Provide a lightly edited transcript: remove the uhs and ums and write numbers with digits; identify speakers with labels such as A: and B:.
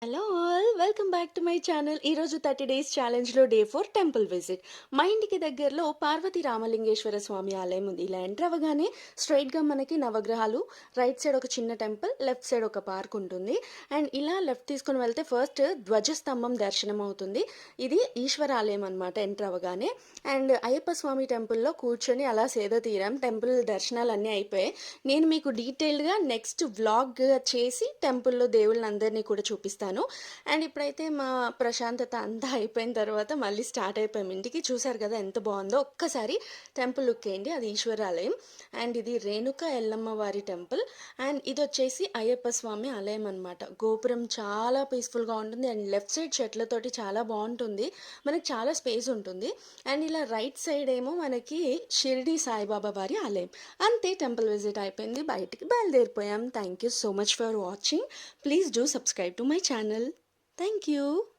A: Hello all welcome back to my channel. ఈరోజు 30 days ఛాలెంజ్లో day 4 temple visit. మా ఇంటికి దగ్గరలో పార్వతి రామలింగేశ్వర స్వామి ఆలయం ఉంది. ఇలా ఎంటర్ అవ్వగానే స్ట్రైట్గా మనకి నవగ్రహాలు, రైట్ సైడ్ ఒక చిన్న టెంపుల్, లెఫ్ట్ సైడ్ ఒక పార్క్ ఉంటుంది. అండ్ ఇలా లెఫ్ట్ తీసుకుని వెళ్తే ఫస్ట్ ధ్వజస్తంభం దర్శనం అవుతుంది. ఇది ఈశ్వర ఆలయం అనమాట ఎంటర్ అవ్వగానే. అండ్ అయ్యప్ప స్వామి టెంపుల్లో కూర్చొని అలా సేద తీరాం. టెంపుల్ దర్శనాలు అన్నీ అయిపోయాయి. నేను మీకు డీటెయిల్డ్గా నెక్స్ట్ వ్లాగ్ చేసి టెంపుల్లో దేవుళ్ళని అందరినీ కూడా చూపిస్తాను. అండ్ ఇప్పుడైతే మా ప్రశాంతత అంతా అయిపోయిన తర్వాత మళ్ళీ స్టార్ట్ అయిపోయాం ఇంటికి. చూసారు కదా ఎంత బాగుందో. ఒక్కసారి టెంపుల్ లుక్ వేయండి. అది ఈశ్వరాలయం. అండ్ ఇది రేణుక ఎల్లమ్మ వారి టెంపుల్. అండ్ ఇది వచ్చేసి అయ్యప్ప స్వామి ఆలయం అనమాట. గోపురం చాలా పీస్ఫుల్గా ఉంటుంది. అండ్ లెఫ్ట్ సైడ్ చెట్లతోటి చాలా బాగుంటుంది. మనకి చాలా స్పేస్ ఉంటుంది. అండ్ ఇలా రైట్ సైడ్ ఏమో మనకి షిరిడి సాయిబాబా వారి ఆలయం. అంతే, టెంపుల్ విజిట్ అయిపోయింది. బయటికి బయలుదేరిపోయాం. Thank you so much for watching. Please do subscribe to my channel. Thank you.